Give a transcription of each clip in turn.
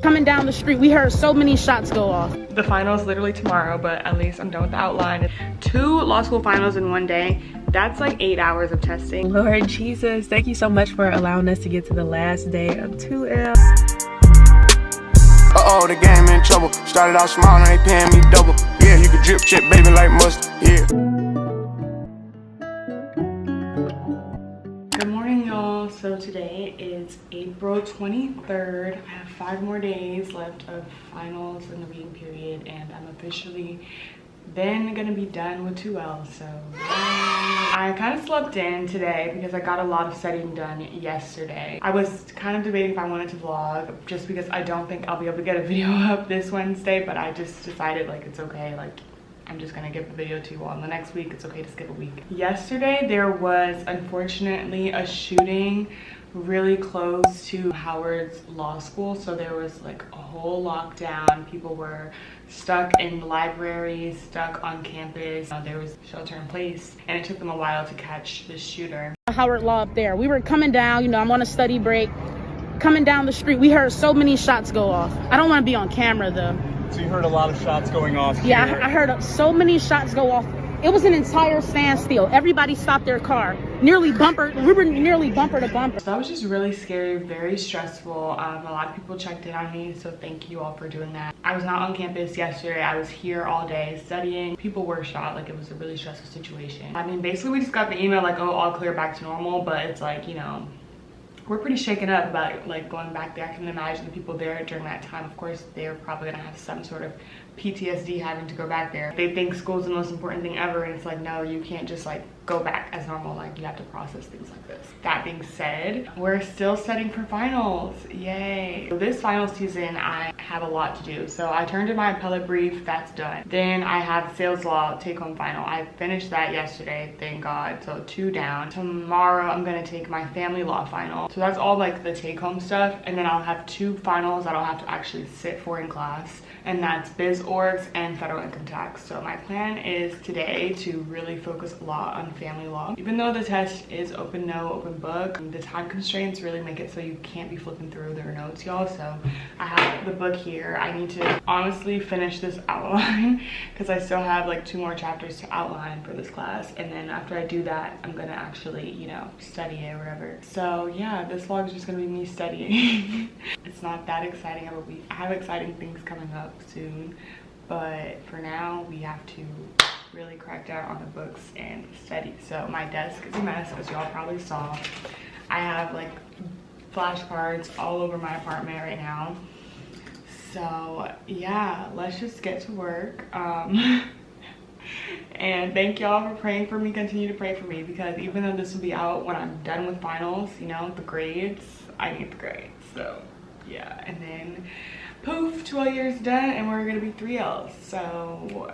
Coming down the street, we heard so many shots go off. The final is literally tomorrow, but at least I'm done with the outline. 2 law school finals in one day. That's like 8 hours of testing. Lord Jesus, thank you so much for allowing us to get to the last day of 2L. Uh-oh, the game in trouble. Started out small, now they paying me double. Yeah, you can drip check, baby, like mustard. Yeah. Good morning, y'all. So today is April 23rd. I have 5 more days left of finals in the reading period, and I'm officially then gonna be done with 2L. So I kind of slept in today because I got a lot of studying done yesterday. I was kind of debating if I wanted to vlog just because I don't think I'll be able to get a video up this Wednesday, but I just decided like it's okay, like I'm just gonna give the video to you all. And the next week it's okay to skip a week. Yesterday there was unfortunately a shooting really close to Howard's law school, so there was like a whole lockdown. People were stuck in libraries, stuck on campus. There was shelter in place, and it took them a while to catch the shooter. Howard Law up there. We were coming down, you know, I'm on a study break. Coming down the street, we heard so many shots go off. I don't want to be on camera though. So you heard a lot of shots going off here. Yeah, I heard so many shots go off. It was an entire standstill. Everybody stopped their car. Nearly bumper. We were nearly bumper to bumper. So that was just really scary, very stressful. A lot of people checked in on me, so thank you all for doing that. I was not on campus yesterday. I was here all day studying. People were shot. Like, it was a really stressful situation. I mean, basically we just got the email like, oh, all clear, back to normal, but it's like, you know, we're pretty shaken up about like going back there. I can imagine the people there during that time, of course, they're probably gonna have some sort of PTSD having to go back there. They think school's the most important thing ever, and it's like, no, you can't just like go back as normal. Like, you have to process things like this. That being said, we're still studying for finals. Yay. So this final season, I have a lot to do. So I turned in my appellate brief, that's done. Then I have sales law take-home final. I finished that yesterday, thank God. So 2 down. Tomorrow I'm gonna take my family law final. So that's all like the take-home stuff. And then I'll have 2 finals that I'll have to actually sit for in class. And that's biz orgs and federal income tax. So my plan is today to really focus a lot on family law. Even though the test is open open book, the time constraints really make it so you can't be flipping through their notes, y'all. So I have the book here. I need to honestly finish this outline because I still have like 2 more chapters to outline for this class. And then after I do that, I'm gonna actually, you know, study it or whatever. So yeah, this vlog is just gonna be me studying. It's not that exciting of a week. I have exciting things coming up soon, but for now we have to really crack down on the books and study. So my desk is a mess, as y'all probably saw. I have like flashcards all over my apartment right now. So yeah, let's just get to work. And thank y'all for praying for me. Continue to pray for me, because even though this will be out when I'm done with finals, you know, the grades, I need the grades. So yeah, and then poof, 2 years done, and we're gonna be 3Ls. So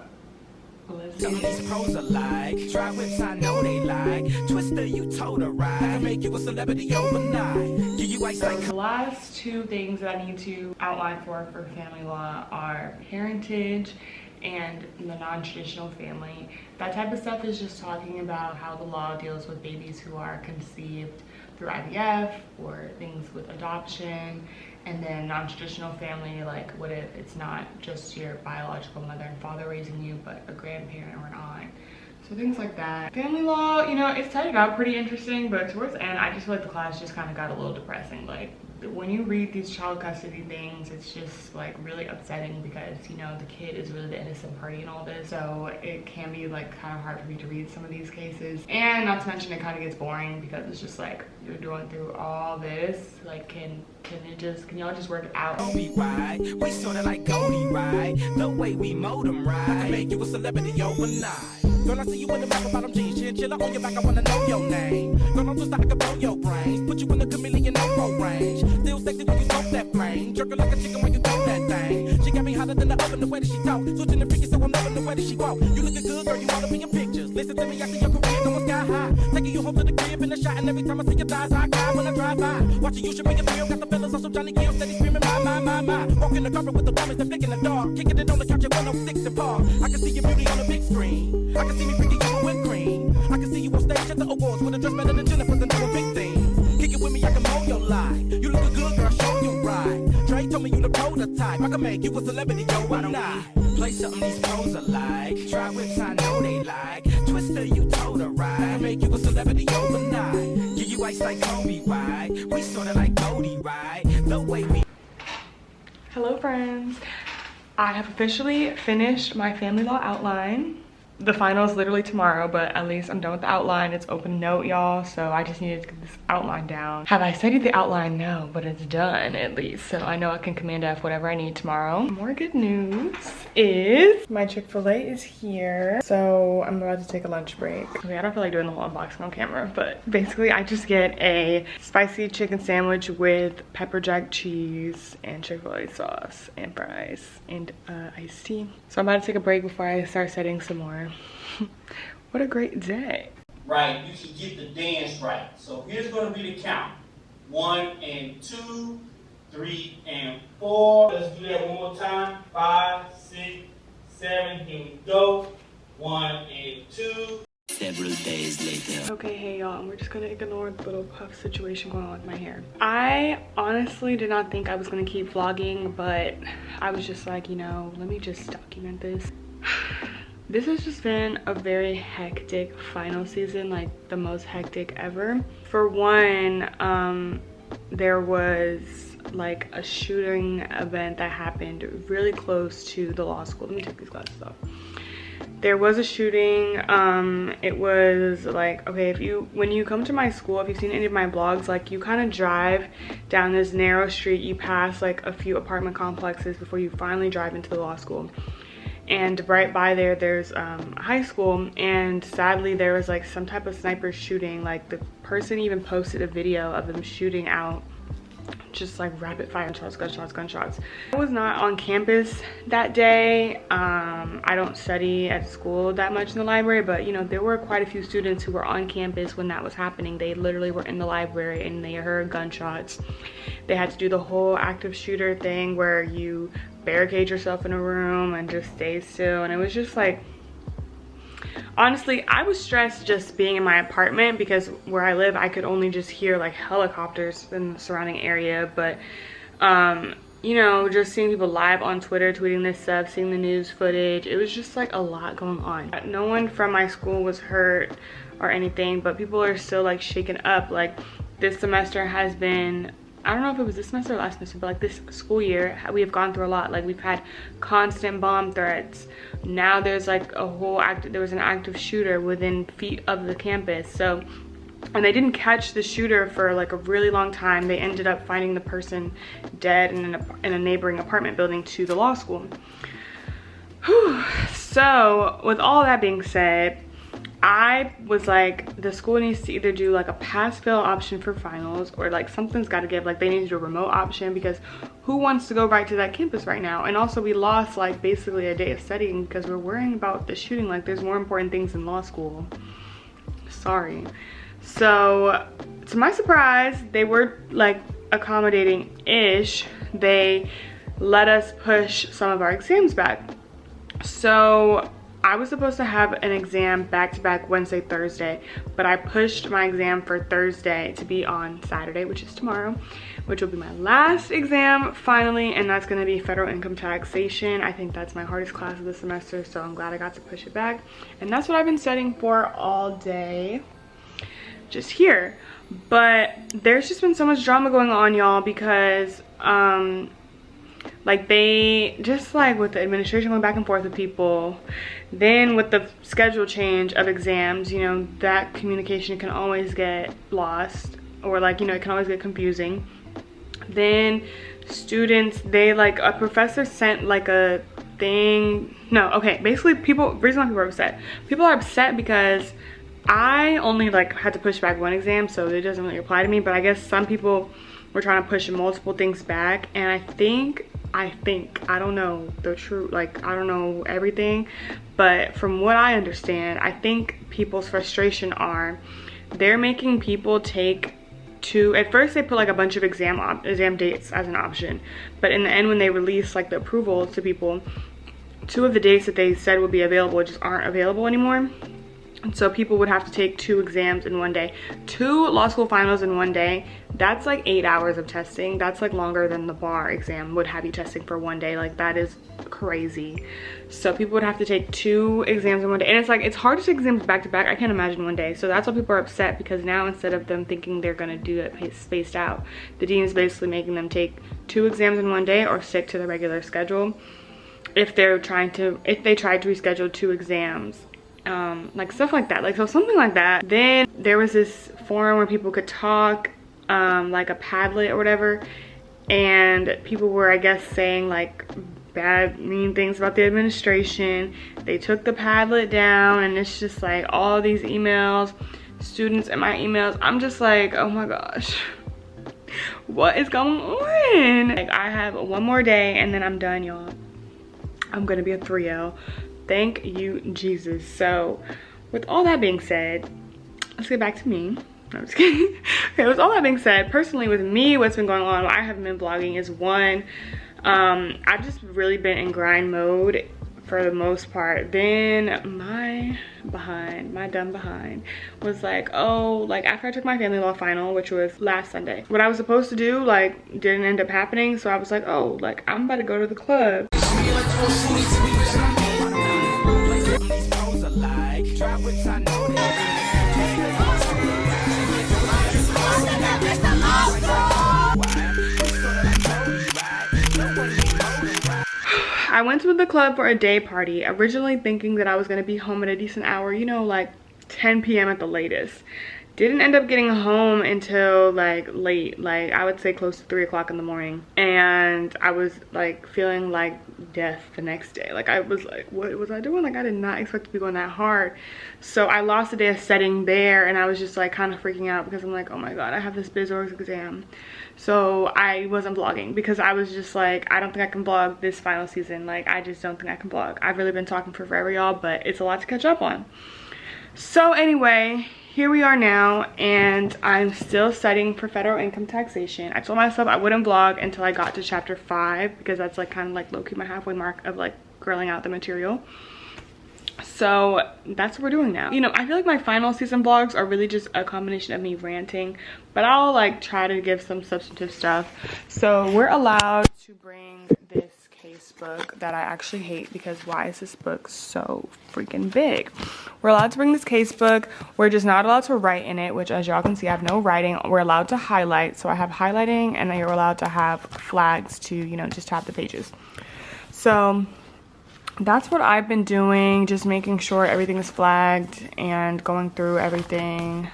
let's some of these pros are like try whips, I know they like Twister, you told her right, I can make you a celebrity overnight, give you ice like the last 2 things that I need to outline for family law are parentage and the non-traditional family. That type of stuff is just talking about how the law deals with babies who are conceived through IVF or things with adoption. And then non-traditional family, like what if it's not just your biological mother and father raising you, but a grandparent or an aunt. So things like that. Family law, you know, it started out pretty interesting, but towards the end, I just feel like the class just kind of got a little depressing. Like, when you read these child custody things, it's just like really upsetting because, you know, the kid is really the innocent party in all this. So it can be like kind of hard for me to read some of these cases. And not to mention, it kind of gets boring because it's just like, you're going through all this. Like, can y'all just work it out? be right, we sorta like Goldie, right? The way we mold them right, I can make you a celebrity overnight. Girl, I see you in the back of bottom jeans, chinchilla on your back, I wanna know your name. Girl, I'm just like I can blow your brains, put you in the chameleon no range. Still sexy when you smoke that flame, jerking like a chicken when you throw that thing. She got me hotter than the oven, the way that she talk, switching the freaky, so I'm loving the way that she walk. You looking good, girl, you wanna be in pictures. Listen to me, I see your career going sky high, taking you home to the crib in a shot, and every time I see your thighs, I cry when I drive by. Watching you should be a thrill, got the fellas on some Johnny Gill, steady screaming my. Walking the carpet with the woman, they're in the dark, kicking it on the couch at 106 and Park. I can see your beauty on the big screen, I can see me freaking you with whipped cream. I can see you on stage at the awards with a dress better than Jennifer's and doing big things. Kick it with me, I can mold your life. You look good, girl, show your you the prototype. I can make you a celebrity, yo, why don't we play something these pros alike? Try whips, I know they like. Twister, you told her right. I can make you a celebrity overnight. Give you ice like Kobe, right? We sorta like Cody, right? The way we... Hello friends, I have officially finished my family law outline. The final is literally tomorrow, but at least I'm done with the outline. It's open note, y'all, so I just needed to get this outline down. Have I studied the outline? No, but it's done at least, so I know I can command F whatever I need tomorrow. More good news is my Chick-fil-A is here, so I'm about to take a lunch break. Okay, I don't feel like doing the whole unboxing on camera, but basically I just get a spicy chicken sandwich with pepper jack cheese and Chick-fil-A sauce and fries and iced tea. So I'm about to take a break before I start studying some more. What a great day. Right, you should get the dance right. So here's going to be the count. 1 and 2, 3 and 4. Let's do that one more time. 5, 6, 7. Here we go. 1 and 2. Several days later. Okay, hey y'all, we're just gonna ignore the little puff situation going on with my hair. I honestly did not think I was gonna keep vlogging, but I was just like, you know, let me just document this. This has just been a very hectic final season, like the most hectic ever. For one, there was like a shooting event that happened really close to the law school. Let me take these glasses off. There was a shooting. It was like, okay, when you come to my school, if you've seen any of my vlogs, like you kind of drive down this narrow street, you pass like a few apartment complexes before you finally drive into the law school. And right by there, there's a high school, and sadly there was like some type of sniper shooting. Like the person even posted a video of them shooting out just like rapid fire gunshots. I was not on campus that day. I don't study at school that much in the library, but you know, there were quite a few students who were on campus when that was happening. They literally were in the library and they heard gunshots. They had to do the whole active shooter thing where you barricade yourself in a room and just stay still, and it was just like, honestly, I was stressed just being in my apartment because where I live, I could only just hear like helicopters in the surrounding area. But you know, just seeing people live on Twitter tweeting this stuff, seeing the news footage, it was just like a lot going on. No one from my school was hurt or anything, but people are still like shaken up. Like this semester has been, I don't know if it was this semester or last semester, but like this school year, we have gone through a lot. Like we've had constant bomb threats. Now there's like a whole there was an active shooter within feet of the campus. So, and they didn't catch the shooter for like a really long time. They ended up finding the person dead in a neighboring apartment building to the law school. Whew. So with all that being said, I was like, the school needs to either do like a pass-fail option for finals, or like something's got to give. Like they need to do a remote option, because who wants to go right to that campus right now? And also we lost like basically a day of studying because we're worrying about the shooting. Like there's more important things in law school. Sorry. So to my surprise, they were like accommodating-ish. They let us push some of our exams back. So I was supposed to have an exam back-to-back Wednesday, Thursday, but I pushed my exam for Thursday to be on Saturday, which is tomorrow, which will be my last exam finally, and that's going to be federal income taxation. I think that's my hardest class of the semester, so I'm glad I got to push it back. And that's what I've been studying for all day, just here. But there's just been so much drama going on, y'all, because like they just like with the administration going back and forth with people, then with the schedule change of exams, you know, that communication can always get lost, or like, you know, it can always get confusing. Then students, they like, a professor sent like a thing. No, okay, basically reason why people are upset. People are upset because I only like had to push back one exam, so it doesn't really apply to me, but I guess some people were trying to push multiple things back. And I think, I don't know the truth, like I don't know everything, but from what I understand, I think people's frustration are they're making people take at first they put like a bunch of exam dates as an option, but in the end when they release like the approval to people, 2 of the dates that they said would be available just aren't available anymore. And so people would have to take 2 exams in one day. 2 law school finals in one day. That's like 8 hours of testing. That's like longer than the bar exam would have you testing for one day. Like that is crazy. So people would have to take 2 exams in one day. And it's like, it's hard to take exams back to back. I can't imagine one day. So that's why people are upset, because now instead of them thinking they're gonna do it spaced out, the dean is basically making them take 2 exams in one day or stick to the regular schedule. If they tried to reschedule 2 exams. Like stuff like that, like so something like that. Then there was this forum where people could talk, like a Padlet or whatever, and people were, I guess, saying like bad, mean things about the administration. They took the Padlet down, and it's just like all these emails, students in my emails. I'm just like, oh my gosh, what is going on? Like I have 1 more day and then I'm done, y'all. I'm gonna be a 3L. Thank you, Jesus. So with all that being said, let's get back to me. No, I'm just kidding. Okay, with all that being said, personally with me, what's been going on, why I haven't been vlogging is, one, I've just really been in grind mode for the most part. Then my dumb behind was like, oh, like after I took my family law final, which was last Sunday, what I was supposed to do like didn't end up happening. So I was like, oh, like I'm about to go to the club. I went to the club for a day party, originally thinking that I was going to be home at a decent hour, you know, like 10 p.m. at the latest. Didn't end up getting home until like late, like I would say close to 3 o'clock in the morning. And I was like feeling like death the next day. Like I was like, what was I doing? Like I did not expect to be going that hard. So I lost a day of setting there, and I was just like kind of freaking out because I'm like, oh my God, I have this biz orgs exam. So I wasn't vlogging because I was just like, I don't think I can vlog this final season. Like I just don't think I can vlog. I've really been talking for forever, y'all, but it's a lot to catch up on. So anyway, here we are now, and I'm still studying for federal income taxation. I told myself I wouldn't vlog until I got to chapter 5 because that's like kind of like low-key my halfway mark of like grilling out the material. So that's what we're doing now. You know, I feel like my final season vlogs are really just a combination of me ranting, but I'll like try to give some substantive stuff. So we're allowed to bring this case book that I actually hate, because why is this book so freaking big? We're allowed to bring this case book. We're just not allowed to write in it, which as y'all can see, I have no writing. We're allowed to highlight, so I have highlighting, and then you're allowed to have flags to, you know, just tap the pages. So that's what I've been doing, just making sure everything is flagged and going through everything.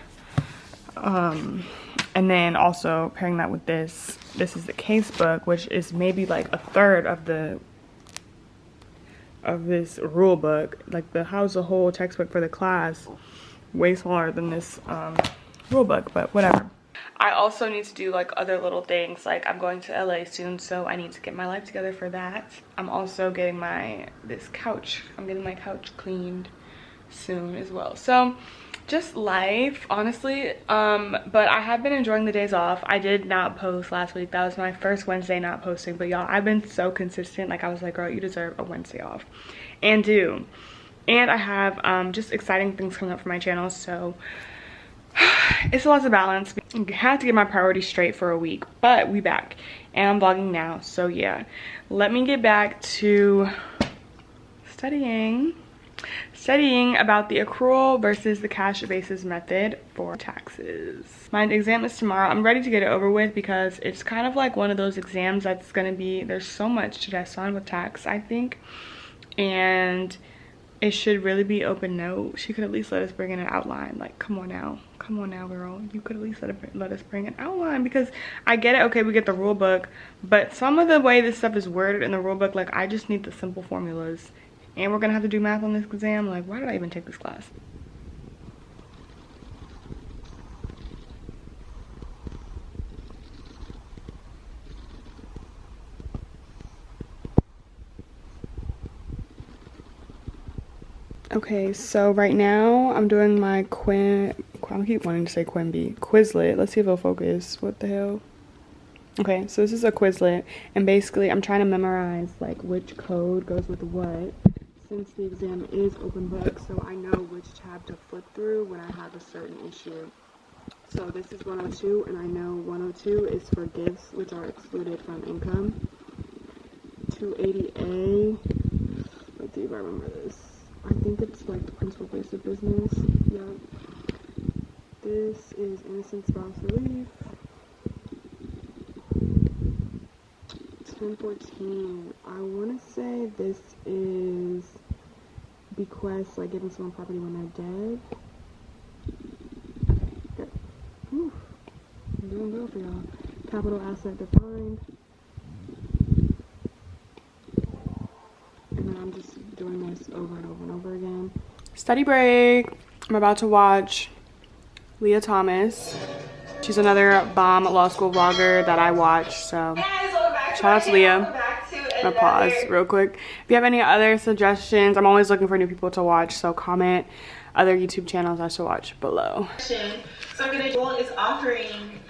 And then also pairing that with this. This is the case book, which is maybe like a third of this rule book. Like the how's the whole textbook for the class, way smaller than this rule book, but whatever. I also need to do like other little things, like I'm going to LA soon, so I need to get my life together for that. I'm also getting I'm getting my couch cleaned soon as well. So just life, honestly. But I have been enjoying the days off. I did not post last week. That was my first Wednesday not posting, but y'all, I've been so consistent. Like I was like, girl, you deserve a Wednesday off, and do. And I have just exciting things coming up for my channel, so it's a lot to balance. I had to get my priorities straight for a week, but we back and I'm vlogging now. So yeah, let me get back to studying about the accrual versus the cash basis method for taxes. My exam is tomorrow. I'm ready to get it over with because it's kind of like one of those exams that's gonna be, there's so much to test on with tax, I think, and it should really be open note. She could at least let us bring in an outline. Like, come on now, girl, you could at least let us bring an outline, because I get it, okay, we get the rule book, but some of the way this stuff is worded in the rule book, like I just need the simple formulas, and we're gonna have to do math on this exam. Like, why did I even take this class? Okay, so right now I'm doing my I keep wanting to say Quizlet. Let's see if it'll focus. What the hell? Okay, so this is a Quizlet, and basically I'm trying to memorize like which code goes with what. since the exam is open book, so I know which tab to flip through when I have a certain issue. So this is 102, and I know 102 is for gifts, which are excluded from income. 280A, let's see if I remember this. I think it's like the principal place of business. Yeah. This is innocent spouse relief. 1014. I want to say this is bequest, like giving someone property when they're dead. Okay. Whew. I'm doing well for y'all. Capital asset defined. And then I'm just doing this over and over and over again. Study break. I'm about to watch Leah Thomas. She's another bomb law school vlogger that I watch, so shout out to Leah. I'm gonna pause real quick. If you have any other suggestions, I'm always looking for new people to watch, so comment other YouTube channels I should watch below. So I'm gonna do is offering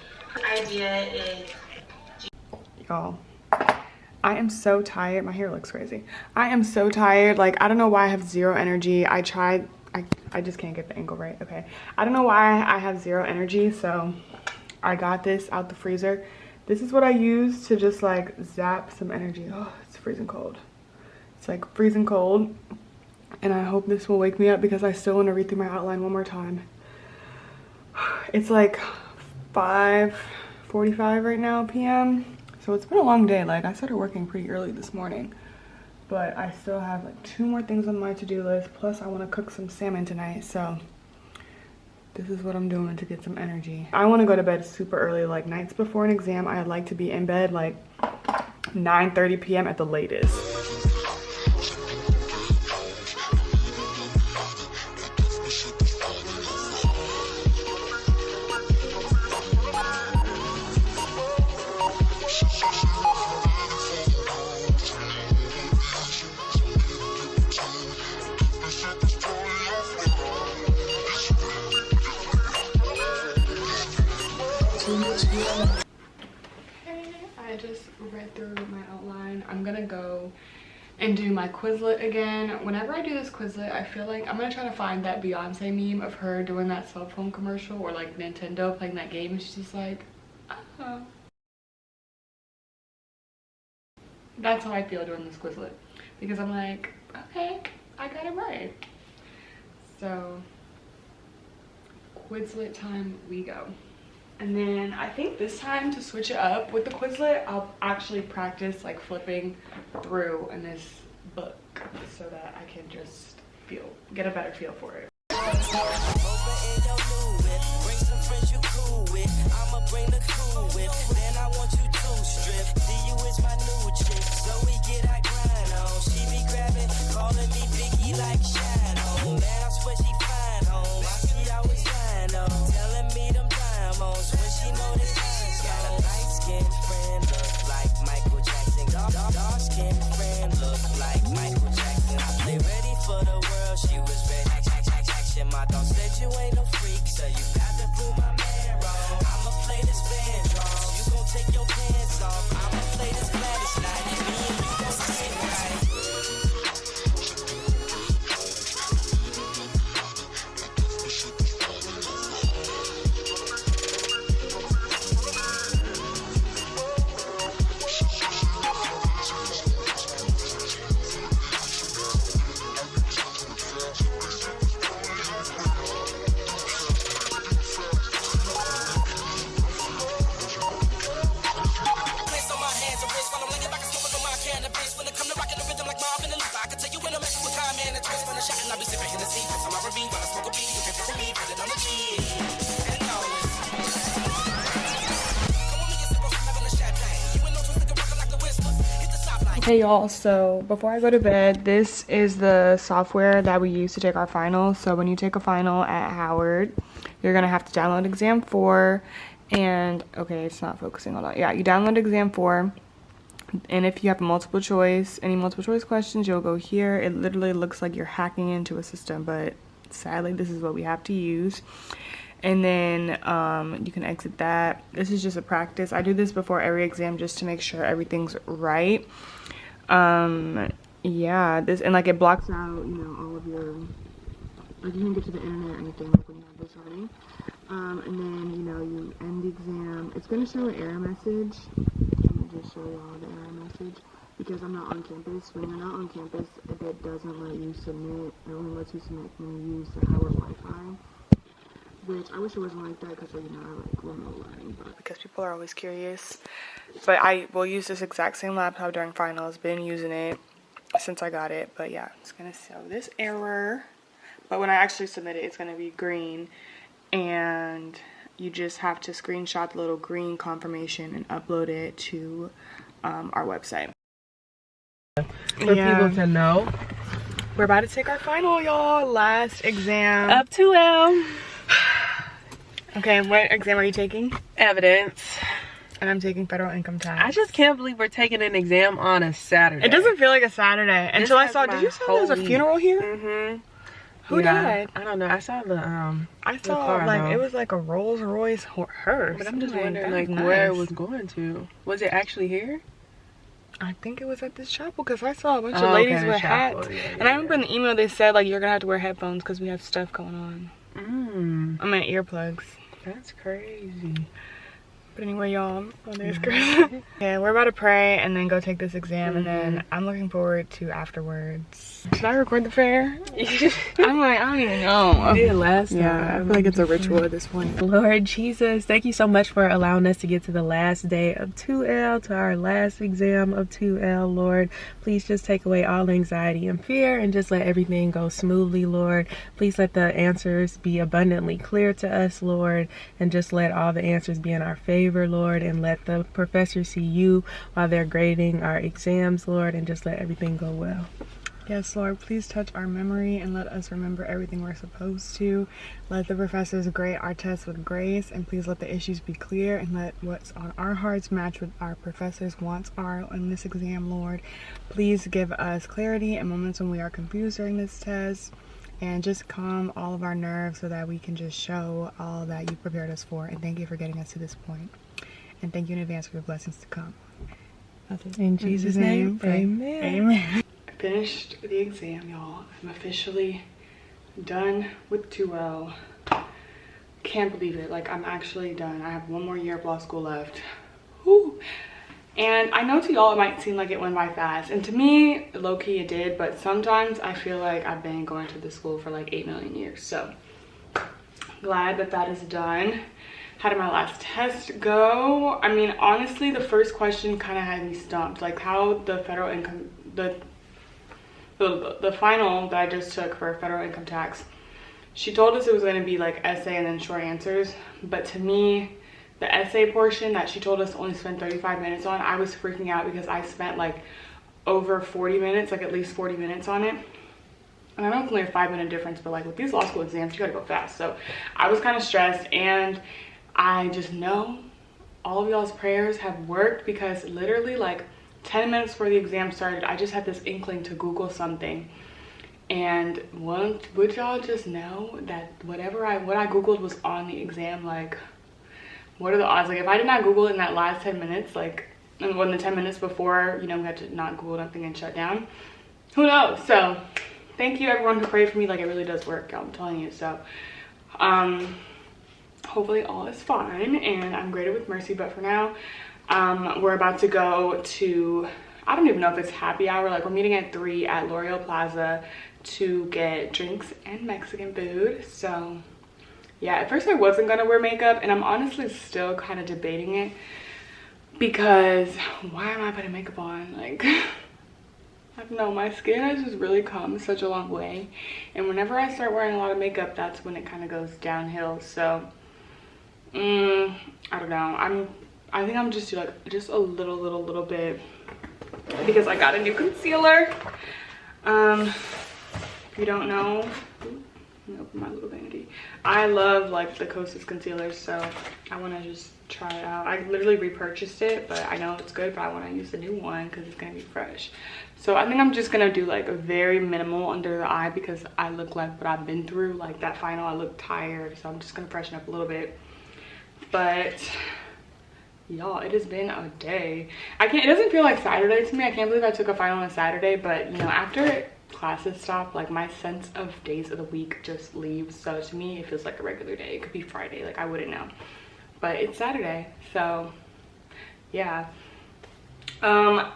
idea is Y'all, I am so tired. My hair looks crazy. I am so tired. Like, I don't know why I have zero energy. I tried. I just can't get the angle right. Okay. I don't know why I have zero energy, so I got this out the freezer. This is what I use to just like zap some energy. Oh, it's freezing cold. It's like freezing cold. And I hope this will wake me up because I still want to read through my outline one more time. It's like 5:45 right now p.m. So it's been a long day. Like, I started working pretty early this morning, but I still have like 2 more things on my to-do list. Plus I want to cook some salmon tonight. So this is what I'm doing to get some energy. I want to go to bed super early, like nights before an exam. I like to be in bed like 9:30 p.m. at the latest. I just read through my outline. I'm gonna go and do my Quizlet again. Whenever I do this Quizlet, I feel like I'm gonna try to find that Beyonce meme of her doing that cell phone commercial, or like Nintendo playing that game and she's just like, oh. That's how I feel doing this Quizlet, because I'm like, okay, I got it right. So Quizlet time we go. And then I think this time, to switch it up with the Quizlet, I'll actually practice like flipping through in this book so that I can just get a better feel for it. Hey y'all, so before I go to bed, this is the software that we use to take our finals. So when you take a final at Howard, you're gonna have to download exam 4, and okay, it's not focusing on that. Yeah, you download exam 4, and if you have any multiple choice questions, you'll go here. It literally looks like you're hacking into a system, but sadly this is what we have to use. And then you can exit that. This is just a practice. I do this before every exam just to make sure everything's right. Yeah, this, and like it blocks out, you know, all of your, like you can get to the internet or anything like when you have this running. And then, you know, you end the exam. It's going to show an error message. Let me just show y'all the error message. Because I'm not on campus. When you're not on campus, it doesn't let you submit. It only lets you submit when you use the Howard Wi-Fi. Which I wish it wasn't like that because, you know, I like remote learning. But because people are always curious. But I will use this exact same laptop during finals. Been using it since I got it. But yeah, it's going to show this error. But when I actually submit it, it's going to be green. And you just have to screenshot the little green confirmation and upload it to our website. For people to know. We're about to take our final, y'all. Last exam. Up to L. Okay, what exam are you taking? Evidence. And I'm taking federal income tax. I just can't believe we're taking an exam on a Saturday. It doesn't feel like a Saturday until I saw, did you say there was a funeral here? Mm-hmm. Who died? I don't know. I saw the I saw car, like though. It was like a Rolls Royce hearse. But I'm just wondering that like was where it nice. was going to. Was it actually here? I think it was at this chapel because I saw a bunch of ladies with hats. And I remember in the email they said like you're gonna have to wear headphones because we have stuff going on. I mean earplugs. That's crazy. But anyway, y'all, there's Chris. Yeah, we're about to pray and then go take this exam, and then I'm looking forward to afterwards. Should I record the prayer? I'm like, I don't even know. We did last time. Yeah, I feel like it's a ritual at this point. Lord Jesus, thank you so much for allowing us to get to the last day of 2L, to our last exam of 2L, Lord. Please just take away all anxiety and fear and just let everything go smoothly, Lord. Please let the answers be abundantly clear to us, Lord, and just let all the answers be in our favor, Lord, and let the professors see you while they're grading our exams, Lord, and just let everything go well. Yes, Lord, please touch our memory and let us remember everything we're supposed to. Let the professors grade our tests with grace, and please let the issues be clear, and let what's on our hearts match what our professors' wants are in this exam, Lord. Please give us clarity and moments when we are confused during this test, and just calm all of our nerves so that we can just show all that you prepared us for. And thank you for getting us to this point. And thank you in advance for your blessings to come. In Jesus' name, amen. Amen. I finished the exam, y'all. I'm officially done with 2L. Can't believe it. Like, I'm actually done. I have one more year of law school left. Whew. And I know to y'all it might seem like it went by fast. And to me, low-key it did. But sometimes I feel like I've been going to this school for like 8 million years. So, glad that that is done. How did my last test go? I mean, honestly, the first question kind of had me stumped. Like how the federal income, the final that I just took for federal income tax, she told us it was going to be like essay and then short answers. But to me, the essay portion that she told us to only spend 35 minutes on, I was freaking out because I spent like over 40 minutes, like at least 40 minutes on it. And I know it's only a 5-minute difference, but like with these law school exams, you gotta go fast. So I was kind of stressed, and I just know all of y'all's prayers have worked, because literally like 10 minutes before the exam started, I just had this inkling to Google something. And would y'all just know that what I Googled was on the exam? Like, what are the odds? Like, if I did not Google it in that last 10 minutes, like, and when the 10 minutes before, you know, we had to not Google nothing and shut down, who knows? So thank you everyone who prayed for me. Like, it really does work, I'm telling you. So hopefully all is fine and I'm graded with mercy. But for now, we're about to go to, I don't even know if it's happy hour. Like, we're meeting at 3 at L'Oreal Plaza to get drinks and Mexican food. So yeah, at first I wasn't gonna wear makeup, and I'm honestly still kind of debating it, because why am I putting makeup on? Like, I don't know, my skin has just really come such a long way, and whenever I start wearing a lot of makeup, that's when it kind of goes downhill. So I don't know, I think I'm just like just a little bit, because I got a new concealer. If you don't know, let me open my little vanity. I love like the Kosas concealer, so I want to just try it out. I literally repurchased it, but I know it's good, but I want to use the new one because it's gonna be fresh. So I think I'm just gonna do like a very minimal under the eye, because I look like what I've been through. Like that final, I look tired, so I'm just gonna freshen up a little bit. But Y'all, it has been a day. It doesn't feel like Saturday to me. I can't believe I took a final on a Saturday, but you know, after classes stop, like my sense of days of the week just leaves. So to me, it feels like a regular day. It could be Friday, like I wouldn't know, but it's Saturday. So yeah, I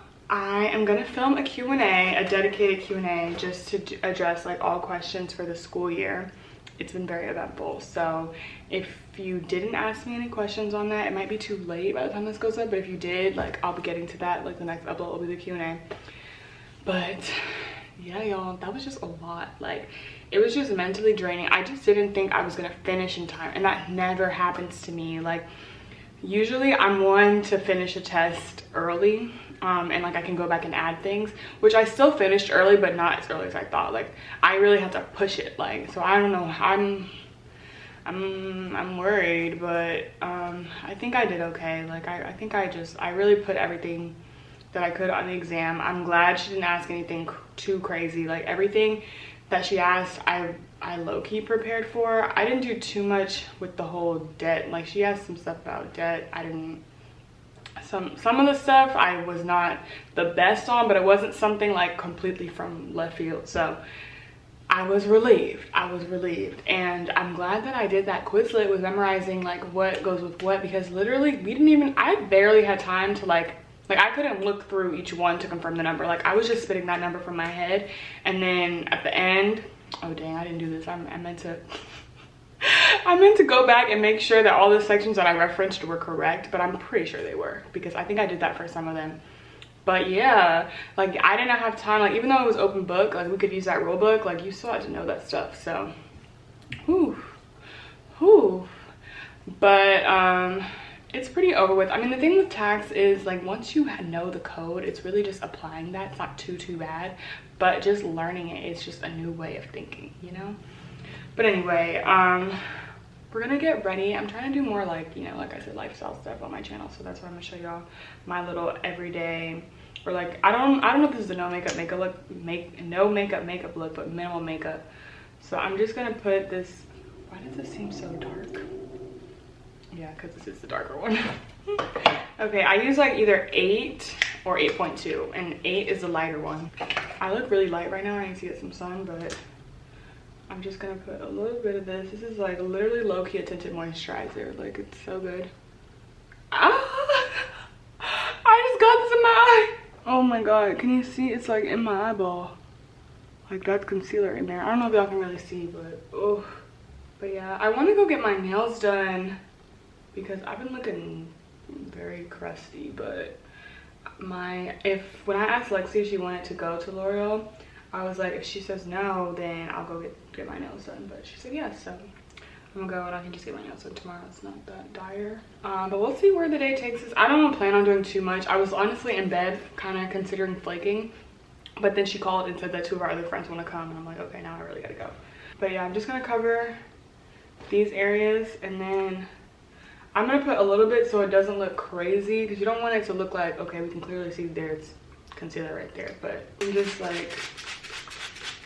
am gonna film a Q&A, a dedicated Q&A, just to address like all questions for the school year. It's been very eventful, so if you didn't ask me any questions on that, it might be too late by the time this goes up, but if you did, like I'll be getting to that. Like the next upload will be the Q&A. But yeah, y'all, that was just a lot. Like it was just mentally draining. I just didn't think I was gonna finish in time, and that never happens to me. Like usually I'm one to finish a test early, and like I can go back and add things, which I still finished early, but not as early as I thought. Like I really had to push it. Like, so I don't know, I'm worried, but I think I did okay. Like I think I really put everything that I could on the exam. I'm glad she didn't ask anything too crazy. Like everything that she asked, I low-key prepared for. I didn't do too much with the whole debt. Like she asked some stuff about debt. I didn't, some of the stuff I was not the best on, but it wasn't something like completely from left field. So I was relieved. And I'm glad that I did that Quizlet with memorizing like what goes with what, because literally I barely had time to like I couldn't look through each one to confirm the number. Like I was just spitting that number from my head, and then at the end, oh dang, I didn't do this. I meant to go back and make sure that all the sections that I referenced were correct, but I'm pretty sure they were, because I think I did that for some of them. But yeah, like I didn't have time. Like even though it was open book, like we could use that rule book, like you still had to know that stuff. So but it's pretty over with. I mean, the thing with tax is like once you know the code, it's really just applying that. It's not too bad, but just learning it, it's just a new way of thinking, you know. But anyway, we're gonna get ready. I'm trying to do more like, you know, like I said, lifestyle stuff on my channel, so that's why I'm gonna show y'all my little everyday, or like I don't know if this is a no makeup look, but minimal makeup. So I'm just gonna put this. Why does this seem so dark? Yeah, because this is the darker one. Okay, I use like either 8 or 8.2, and 8 is the lighter one. I look really light right now. I need to get some sun, but I'm just gonna put a little bit of this. This is like literally low-key a tinted moisturizer. Like it's so good. Ah! I just got this in my eye. Oh my god, can you see? It's like in my eyeball. Like that's concealer in there. I don't know if y'all can really see, but oh. But yeah, I want to go get my nails done because I've been looking very crusty. But when I asked Lexi if she wanted to go to L'Oreal, I was like, if she says no, then I'll go get my nails done. But she said yes, so I'm gonna go and I can just get my nails done tomorrow. It's not that dire. But we'll see where the day takes us. I don't plan on doing too much. I was honestly in bed kind of considering flaking, but then she called and said that 2 of our other friends want to come, and I'm like, okay, now I really gotta go. But yeah, I'm just gonna cover these areas, and then I'm gonna put a little bit so it doesn't look crazy, because you don't want it to look like, okay, we can clearly see there's concealer right there. But I'm just like,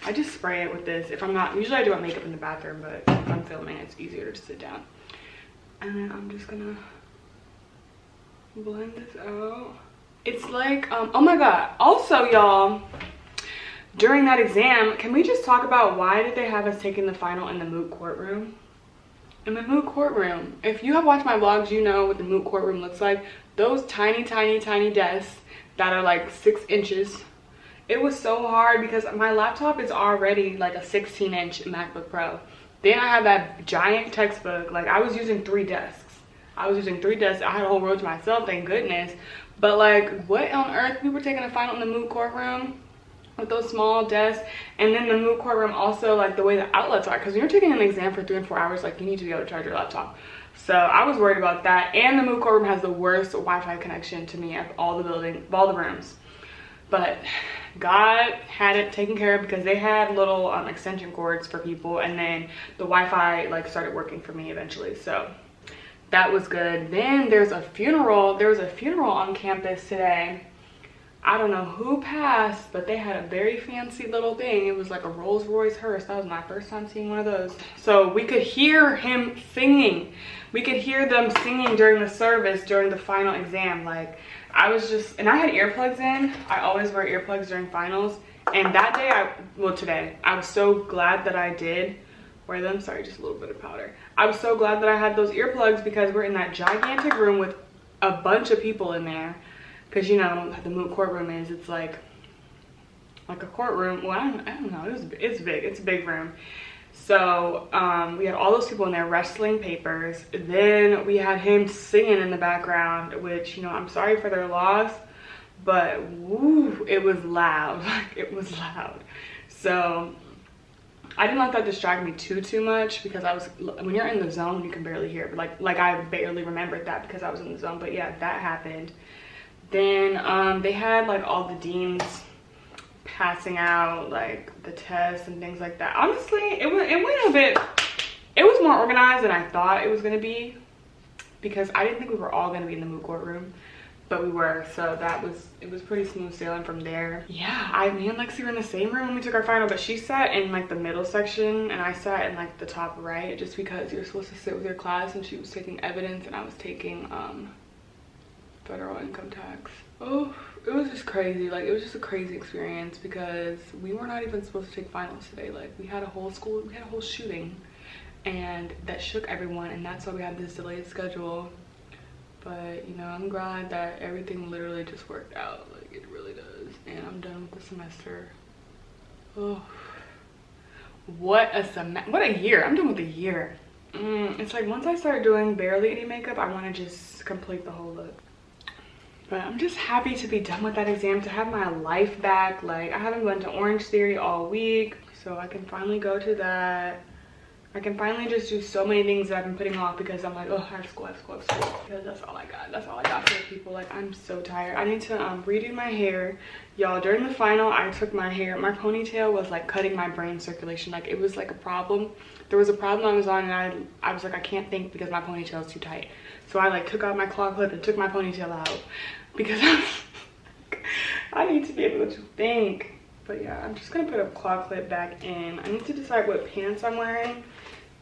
I just spray it with this. If I'm not, usually I do my makeup in the bathroom, but if I'm filming, it's easier to sit down. And then I'm just gonna blend this out. It's like, oh my god. Also, y'all, during that exam, can we just talk about why did they have us taking the final in the moot courtroom? In the moot courtroom. If you have watched my vlogs, you know what the moot courtroom looks like. Those tiny desks that are like 6 inches. It was so hard because my laptop is already like a 16-inch MacBook Pro. Then I have that giant textbook. Like I was using 3 desks. I had a whole row to myself, thank goodness. But like, what on earth? We were taking a final in the moot courtroom with those small desks. And then the moot courtroom also, like the way the outlets are, because when you're taking an exam for 3 and 4 hours, like you need to be able to charge your laptop. So I was worried about that. And the moot courtroom has the worst Wi-Fi connection to me of all the rooms. But God had it taken care of because they had little extension cords for people, and then the Wi-Fi like started working for me eventually. So that was good. Then there was a funeral on campus today. I don't know who passed, but they had a very fancy little thing. It was like a Rolls Royce hearse. That was my first time seeing one of those. So we could hear him singing. We could hear them singing during the service, during the final exam. Like, I was just, and I had earplugs in. I always wear earplugs during finals. And that day, today, I was so glad that I did wear them. Sorry, just a little bit of powder. I was so glad that I had those earplugs because we're in that gigantic room with a bunch of people in there. Because you know how the moot courtroom is, it's like a courtroom. Well, I don't know, it's big, it's a big room. So we had all those people in there wrestling papers. Then we had him singing in the background, which, you know, I'm sorry for their loss, but woo, it was loud. Like, it was loud. So I didn't let that distract me too much, because when you're in the zone, you can barely hear it. But like I barely remembered that because I was in the zone. But yeah, that happened. Then they had like all the deans passing out like the tests and things like that. Honestly, it was more organized than I thought it was gonna be, because I didn't think we were all gonna be in the moot courtroom, but we were. So it was pretty smooth sailing from there. Yeah, me and Lexi were in the same room when we took our final, but she sat in like the middle section and I sat in like the top right, just because you're supposed to sit with your class, and she was taking evidence and I was taking federal income tax. Oh, it was just crazy. Like, it was just a crazy experience, because we were not even supposed to take finals today. Like, we had a whole shooting, and that shook everyone, and that's why we had this delayed schedule. But you know, I'm glad that everything literally just worked out. Like, it really does. And I'm done with the semester. Oh, what a year. I'm done with the year. It's like, once I start doing barely any makeup, I want to just complete the whole look. But I'm just happy to be done with that exam, to have my life back. Like, I haven't gone to Orange Theory all week, so I can finally go to that. I can finally just do so many things that I've been putting off, because I'm like, oh, I have school. Because that's all I got. That's all I got for people. Like, I'm so tired. I need to redo my hair. Y'all, during the final, I took my ponytail was like cutting my brain circulation. Like, it was like a problem. There was a problem I was on, and I was like, I can't think because my ponytail is too tight. So I like took out my claw clip and took my ponytail out, because I need to be able to think. But yeah, I'm just gonna put a claw clip back in. I need to decide what pants I'm wearing,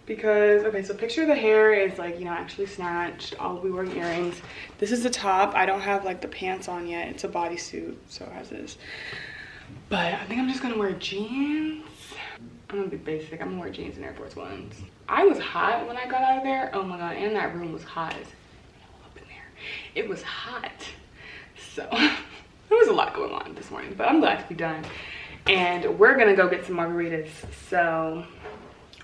because, okay, so picture the hair is like, you know, actually snatched. I'll be wearing earrings. This is the top. I don't have like the pants on yet. It's a bodysuit, so it has this. But I think I'm just gonna wear jeans. I'm gonna be basic. I'm gonna wear jeans and Air Force Ones. I was hot when I got out of there. Oh my god, and that room was hot as hell up in there. It was hot. So there was a lot going on this morning, but I'm glad to be done. And we're gonna go get some margaritas. So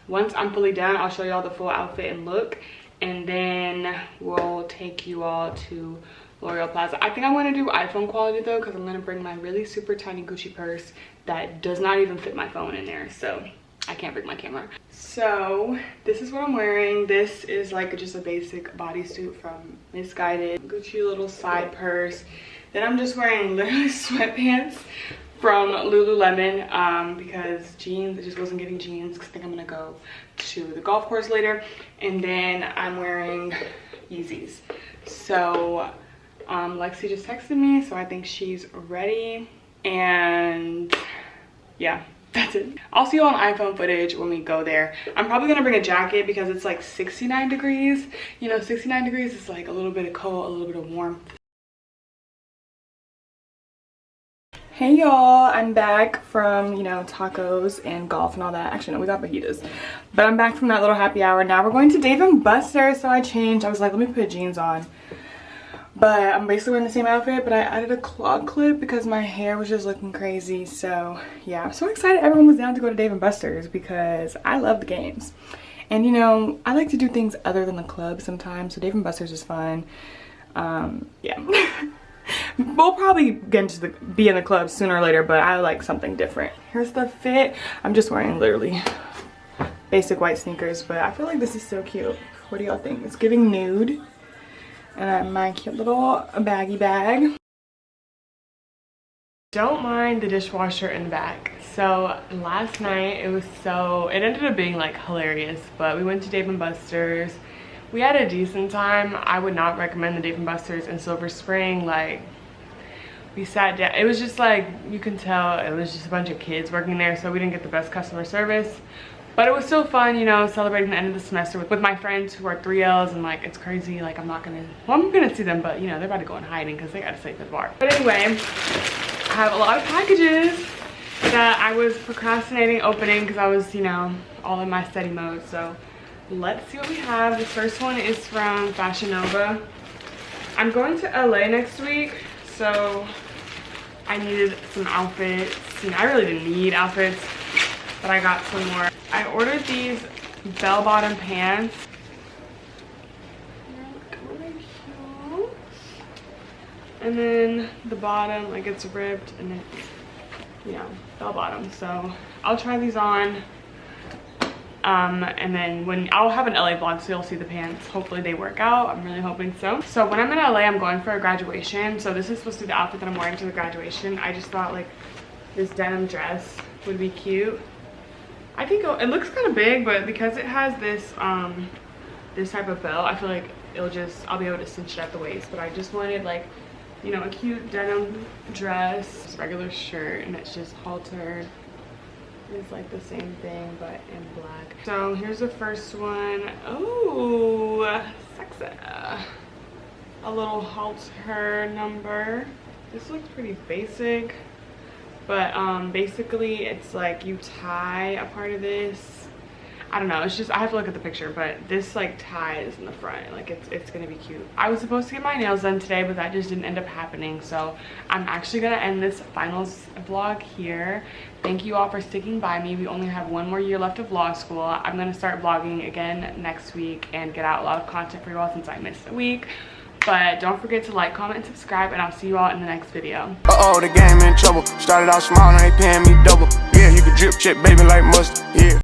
once I'm fully done, I'll show y'all the full outfit and look, and then we'll take you all to L'Oreal Plaza. I think I want to do iPhone quality though, because I'm gonna bring my really super tiny Gucci purse that does not even fit my phone in there, so I can't bring my camera. So this is what I'm wearing. This is like just a basic bodysuit from Misguided. Gucci little side purse. Then I'm just wearing literally sweatpants from Lululemon, because jeans, it just wasn't getting jeans, because I think I'm gonna go to the golf course later. And then I'm wearing Yeezys. So Lexi just texted me, so I think she's ready. And yeah, that's it. I'll see you on iPhone footage when we go there. I'm probably gonna bring a jacket, because it's like 69 degrees. You know, 69 degrees is like a little bit of cold, a little bit of warmth. Hey y'all, I'm back from, you know, tacos and golf and all that. Actually, no, we got fajitas. But I'm back from that little happy hour. Now we're going to Dave & Buster's, so I changed. I was like, let me put jeans on. But I'm basically wearing the same outfit, but I added a claw clip because my hair was just looking crazy. So yeah, I'm so excited everyone was down to go to Dave & Buster's, because I love the games. And you know, I like to do things other than the club sometimes, so Dave & Buster's is fun. Yeah. We'll probably get into be in the club sooner or later, but I like something different. Here's the fit. I'm just wearing literally basic white sneakers, but I feel like this is so cute. What do y'all think? It's giving nude. And my cute little baggy bag. Don't mind the dishwasher in the back. So last night it ended up being like hilarious, but we went to Dave & Buster's. We had a decent time. I would not recommend the Dave & Buster's in Silver Spring. Like, we sat down. It was just like, you can tell it was just a bunch of kids working there, so we didn't get the best customer service. But it was still fun, you know, celebrating the end of the semester with my friends who are 3Ls, and like, it's crazy. Like, I'm gonna see them, but you know, they're about to go in hiding because they gotta stay for the bar. But anyway, I have a lot of packages that I was procrastinating opening because I was, you know, all in my study mode. So let's see what we have. This first one is from Fashion Nova. I'm going to LA next week, so I needed some outfits. You know, I really didn't need outfits, but I got some more. I ordered these bell-bottom pants. They're really cute. And then the bottom, like, it's ripped and it's, you know, bell-bottom. So I'll try these on. And then I'll have an LA vlog, so you'll see the pants. Hopefully they work out. I'm really hoping so. So when I'm in LA, I'm going for a graduation. So this is supposed to be the outfit that I'm wearing to the graduation. I just thought like this denim dress would be cute. I think it looks kind of big, but because it has this this type of belt, I feel like I'll be able to cinch it at the waist. But I just wanted, like, you know, a cute denim dress, just regular shirt, and it's just haltered. It's like the same thing but in black. So here's the first one. Oh, sexy. A little halter number. This looks pretty basic, but basically it's like you tie a part of this. I don't know, it's just, I have to look at the picture, but this like ties in the front. Like it's gonna be cute. I was supposed to get my nails done today, but that just didn't end up happening. So I'm actually gonna end this finals vlog here. Thank you all for sticking by me. We only have one more year left of vlog school. I'm gonna start vlogging again next week and get out a lot of content for you all since I missed a week. But don't forget to like, comment, and subscribe, and I'll see you all in the next video. Uh-oh, the game in trouble. Started out small, now they paying me double. Yeah, you can drip check, baby, like mustard. Yeah.